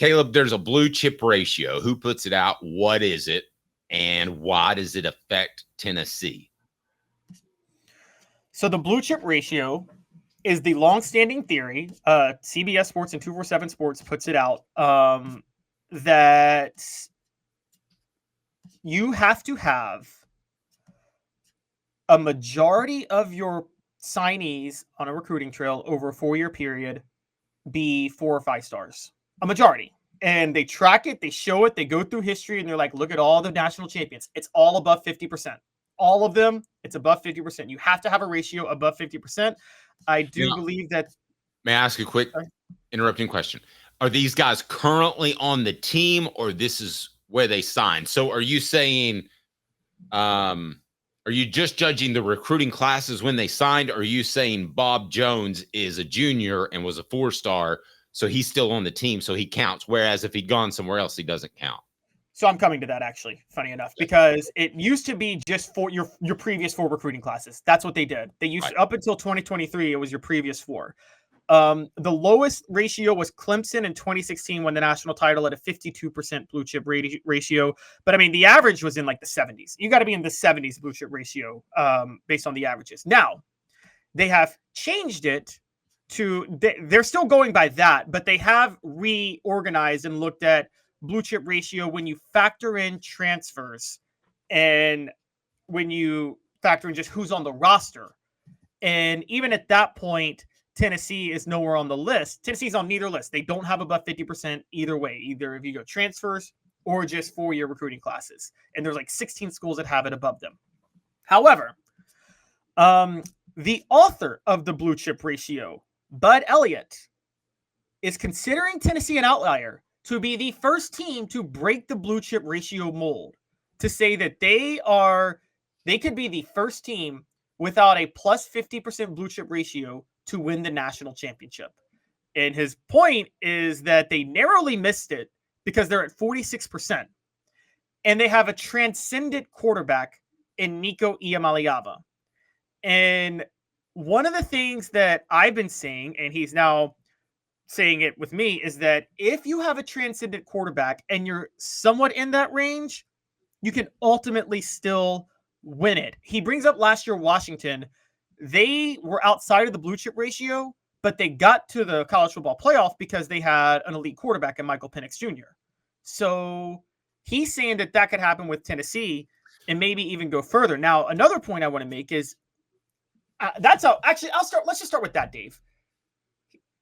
Caleb, there's a blue chip ratio. Who puts it out? What is it? And why does it affect Tennessee? So the blue chip ratio is the longstanding theory. CBS Sports and 247 Sports puts it out that you have to have a majority of your signees on a recruiting trail over a 4-year period be 4 or 5 stars. A majority. And they track it, they show it, they go through history, and they're like, look at all the national champions. It's all above 50%. All of them, it's above 50%. You have to have a ratio above 50%. I do believe that. May I ask a quick interrupting question? Are these guys currently on the team, or this is where they signed? So are you saying, are you just judging the recruiting classes when they signed? Or are you saying Bob Jones is a junior and was a 4-star, so he's still on the team, so he counts, whereas if he'd gone somewhere else, he doesn't count? So I'm coming to that, actually, funny enough, because it used to be just for your previous 4 recruiting classes. That's what they did. They used up until 2023, it was your previous 4. The lowest ratio was Clemson in 2016, won the national title at a 52% blue chip ratio. But I mean, the average was in like the 70s. You got to be in the 70s blue chip ratio based on the averages. Now, they have changed it to, they're still going by that, but they have reorganized and looked at blue chip ratio when you factor in transfers and when you factor in just who's on the roster. And even at that point, Tennessee is nowhere on the list. Tennessee's on neither list. They don't have above 50% either way, either if you go transfers or just 4-year recruiting classes. And there's like 16 schools that have it above them. However, the author of the blue chip ratio, Bud Elliott, is considering Tennessee an outlier to be the first team to break the blue chip ratio mold, to say that they could be the first team without a plus 50% blue chip ratio to win the national championship. And his point is that they narrowly missed it because they're at 46%. And they have a transcendent quarterback in Nico Iamaleava. And one of the things that I've been saying, and he's now saying it with me, is that if you have a transcendent quarterback and you're somewhat in that range, you can ultimately still win it. He brings up last year Washington. They were outside of the blue chip ratio, but they got to the college football playoff because they had an elite quarterback in Michael Penix Jr. So he's saying that that could happen with Tennessee and maybe even go further. Now, another point I want to make is let's just start with that, Dave.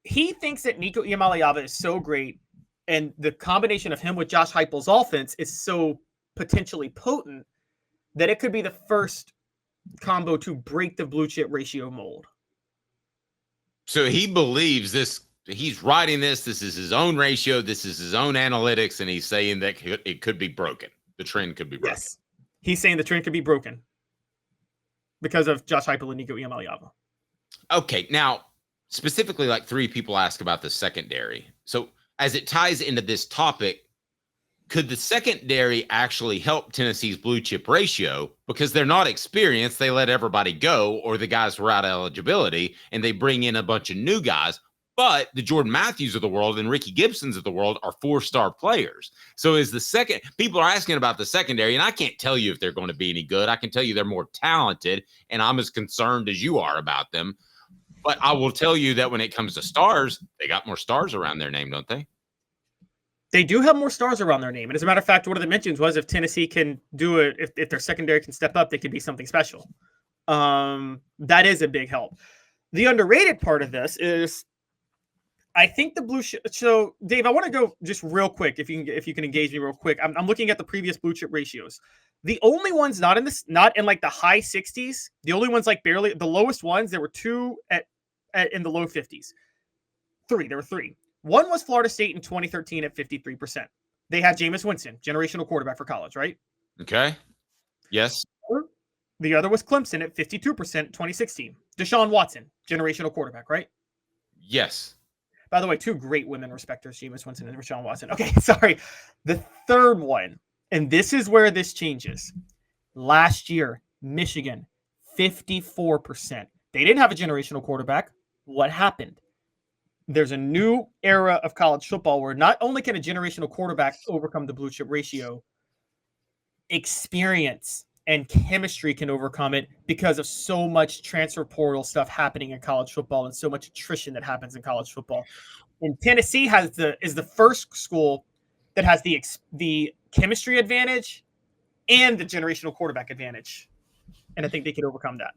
He thinks that Nico Iamaleava is so great, and the combination of him with Josh Heupel's offense is so potentially potent that it could be the first combo to break the blue chip ratio mold. So he believes this, he's writing this is his own ratio, this is his own analytics, and he's saying that it could be broken. The trend could be broken. Yes. He's saying the trend could be broken because of Josh Heupel and Nico Iamaleava. Okay, now, specifically, like 3 people ask about the secondary. So as it ties into this topic, could the secondary actually help Tennessee's blue chip ratio? Because they're not experienced. They let everybody go, or the guys were out of eligibility, and they bring in a bunch of new guys. But the Jordan Matthews of the world and Ricky Gibsons of the world are 4-star players. So is the second, people are asking about the secondary, and I can't tell you if they're going to be any good. I can tell you they're more talented, and I'm as concerned as you are about them. But I will tell you that when it comes to stars, they got more stars around their name, don't they? They do have more stars around their name. And as a matter of fact, one of the mentions was if Tennessee can do it, if their secondary can step up, they could be something special. That is a big help. The underrated part of this is, I think the blue chip. So, Dave, I want to go just real quick. If you can engage me real quick, I'm looking at the previous blue chip ratios. The only ones not in like the high 60s. The only ones like barely the lowest ones. There were 2 in the low 50s. There were 3. One was Florida State in 2013 at 53%. They had Jameis Winston, generational quarterback for college, right? Okay. Yes. The other was Clemson at 52% in 2016. Deshaun Watson, generational quarterback, right? Yes. By the way, 2 great women respecters, Jameis Winston and Deshaun Watson. Okay, sorry. The third one, and this is where this changes. Last year, Michigan, 54%. They didn't have a generational quarterback. What happened? there's a new era of college football where not only can a generational quarterback overcome the blue chip ratio, experience and chemistry can overcome it because of so much transfer portal stuff happening in college football and so much attrition that happens in college football. And Tennessee is the first school that has the chemistry advantage and the generational quarterback advantage, and I think they could overcome that.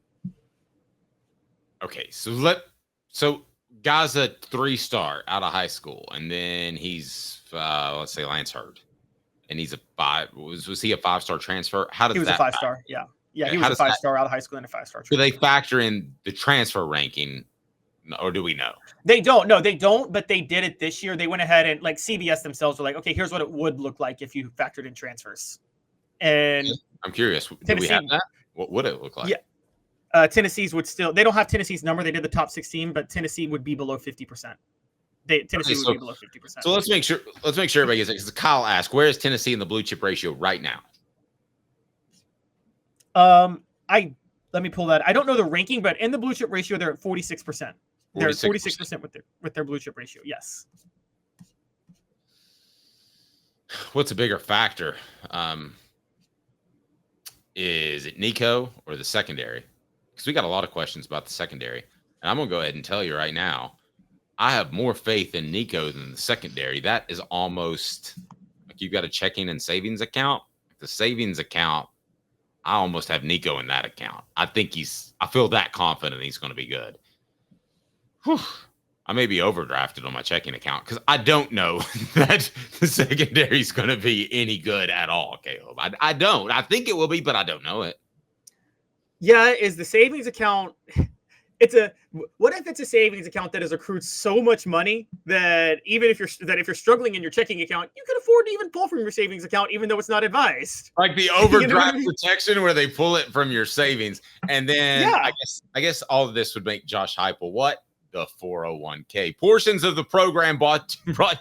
Okay, so guy's a 3-star out of high school, and then he's let's say Lance Hurd, and he's a 5. Was he a 5-star transfer? How does he was that a 5-star? Yeah, he was a 5-star out of high school and a 5-star. Do they factor in the transfer ranking, or do we know? They don't. No, they don't. But they did it this year. They went ahead and like CBS themselves were like, okay, here's what it would look like if you factored in transfers. And I'm curious. Do we have that? What would it look like? Yeah. Tennessee's would still. They don't have Tennessee's number. They did the top 16, but Tennessee would be below 50%. Tennessee would be below 50%. So let's make sure everybody gets it. Because Kyle asked, where is Tennessee in the blue chip ratio right now? Let me pull that. I don't know the ranking, but in the blue chip ratio, they're at 46%. They're at 46% with their blue chip ratio. Yes. What's a bigger factor? Is it Nico or the secondary? Because we got a lot of questions about the secondary. And I'm going to go ahead and tell you right now, I have more faith in Nico than the secondary. That is almost like you've got a checking and savings account. The savings account, I almost have Nico in that account. I feel that confident he's going to be good. Whew. I may be overdrafted on my checking account because I don't know that the secondary is going to be any good at all, Caleb. I don't. I think it will be, but I don't know it. Yeah, is the savings account... What if it's a savings account that has accrued so much money that even if you're struggling in your checking account, you can afford to even pull from your savings account, even though it's not advised. Like the overdraft protection where they pull it from your savings. And then I guess all of this would make Josh Hypo what? The 401k. Portions of the program brought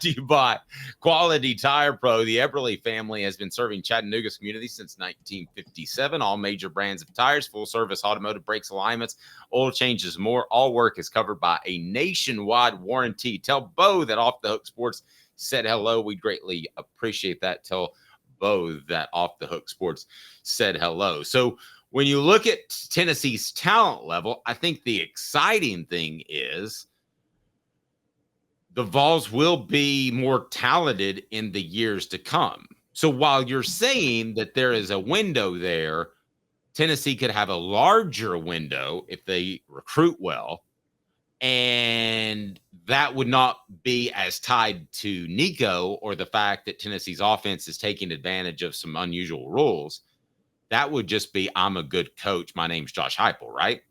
to you by Quality Tire Pro. The Eberle family has been serving Chattanooga's community since 1957. All major brands of tires, full service automotive brakes, alignments, oil changes, more. All work is covered by a nationwide warranty. Tell Bo that Off the Hook Sports said hello. We greatly appreciate that. Tell Bo that Off the Hook Sports said hello. So when you look at Tennessee's talent level, I think the exciting thing is the Vols will be more talented in the years to come. So while you're saying that there is a window there, Tennessee could have a larger window if they recruit well, and that would not be as tied to Nico or the fact that Tennessee's offense is taking advantage of some unusual rules. That would just be, I'm a good coach. My name's Josh Heupel, right?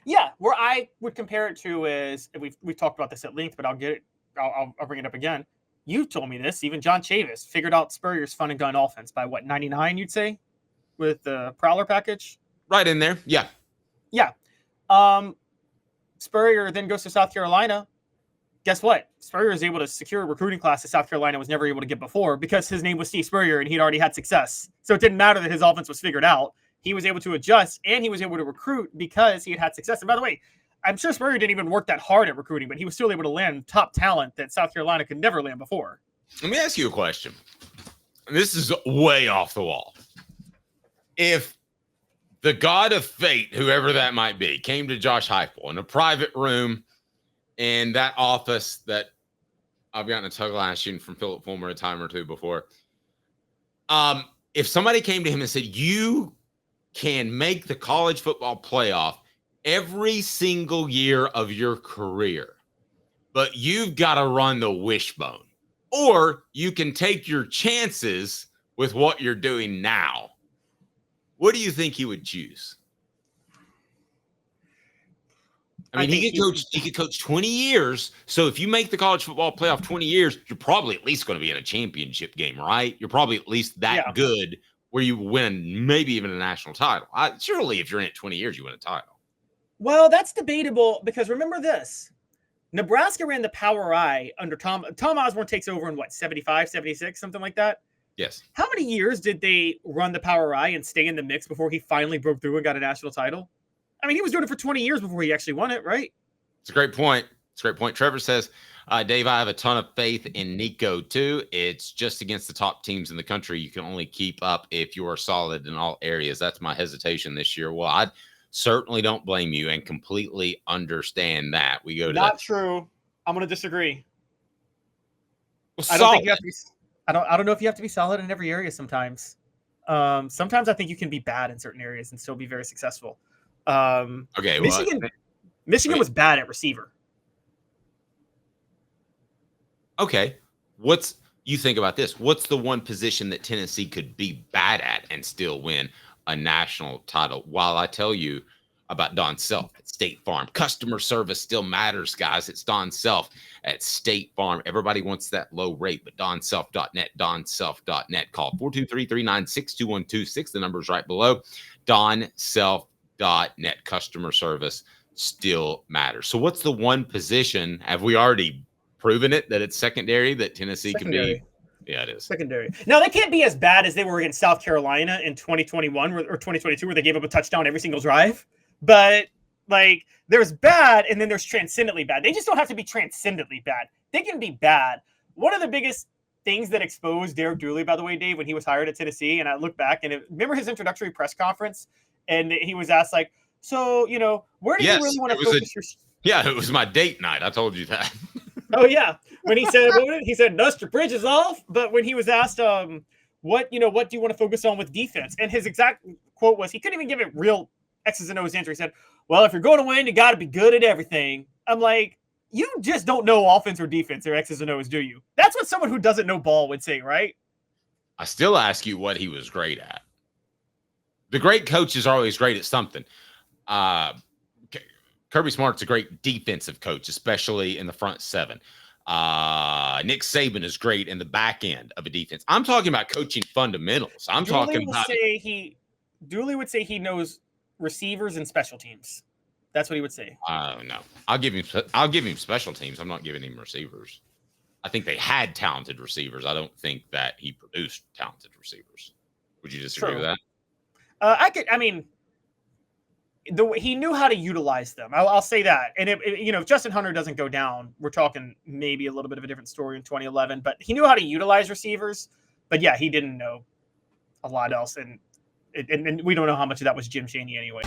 Yeah, where I would compare it to is, we've talked about this at length, but I'll bring it up again. You told me this. Even John Chavis figured out Spurrier's fun and gun offense by what, 99, you'd say, with the Prowler package? Right in there. Yeah. Yeah. Spurrier then goes to South Carolina. Guess what? Spurrier is able to secure a recruiting class that South Carolina was never able to get before because his name was Steve Spurrier and he'd already had success. So it didn't matter that his offense was figured out. He was able to adjust and he was able to recruit because he had success. And by the way, I'm sure Spurrier didn't even work that hard at recruiting, but he was still able to land top talent that South Carolina could never land before. Let me ask you a question. This is way off the wall. If the god of fate, whoever that might be, came to Josh Heupel in a private room in that office that I've gotten a tagline shooting from Philip Fulmer a time or two before. If somebody came to him and said, you can make the college football playoff every single year of your career, but you've got to run the wishbone, or you can take your chances with what you're doing now, what do you think he would choose? I mean, he could coach 20 years. So if you make the college football playoff 20 years, you're probably at least going to be in a championship game, right? You're probably at least that good where you win maybe even a national title. Surely if you're in it 20 years, you win a title. Well, that's debatable because remember this. Nebraska ran the Power I under Tom Osborne takes over in what, 75, 76, something like that? Yes. How many years did they run the Power I and stay in the mix before he finally broke through and got a national title? I mean, he was doing it for 20 years before he actually won it, right? It's a great point. It's a great point. Trevor says, Dave, I have a ton of faith in Nico too. It's just against the top teams in the country. You can only keep up if you are solid in all areas. That's my hesitation this year. Well, I certainly don't blame you and completely understand that. We go to Not true. I'm going to disagree. Well, I don't think you have to be. I don't know if you have to be solid in every area. Sometimes I think you can be bad in certain areas and still be very successful. Okay, Michigan was bad at receiver. Okay, you think about this? What's the one position that Tennessee could be bad at and still win a national title? While I tell you about Don Self at State Farm, customer service still matters, guys. It's Don Self at State Farm. Everybody wants that low rate, but donself.net, donself.net. Call 423-396-2126. The number is right below. Donself.net. Customer service still matters. So what's the one position? Have we already proven it that it's secondary, that Tennessee can be? Yeah, it is secondary. Now they can't be as bad as they were against South Carolina in 2021 or 2022, where they gave up a touchdown every single drive. But like, there's bad and then there's transcendently bad. They just don't have to be transcendently bad. They can be bad. One of the biggest things that exposed Derek Dooley, by the way, Dave, when he was hired at Tennessee, and I look back and remember his introductory press conference, and he was asked like, so, where do you really want to focus your... Yeah, it was my date night. I told you that. Oh yeah. When he said dust your bridges off, but when he was asked what do you want to focus on with defense, and his exact quote was, he couldn't even give it real X's and O's answer. He said, well, if you're going to win, you got to be good at everything. I'm like, you just don't know offense or defense or X's and O's, do you? That's what someone who doesn't know ball would say, right? I still ask you what he was great at. The great coaches are always great at something. Kirby Smart's a great defensive coach, especially in the front seven. Nick Saban is great in the back end of a defense. I'm talking about coaching fundamentals. Dooley would say he knows receivers and special teams. That's what he would say. No, I'll give him special teams. I'm not giving him receivers. I think they had talented receivers. I don't think that he produced talented receivers. Would you disagree with that? He knew how to utilize them. I'll say that. And if Justin Hunter doesn't go down, we're talking maybe a little bit of a different story in 2011. But he knew how to utilize receivers. But yeah, he didn't know a lot else. And we don't know how much of that was Jim Chaney anyway.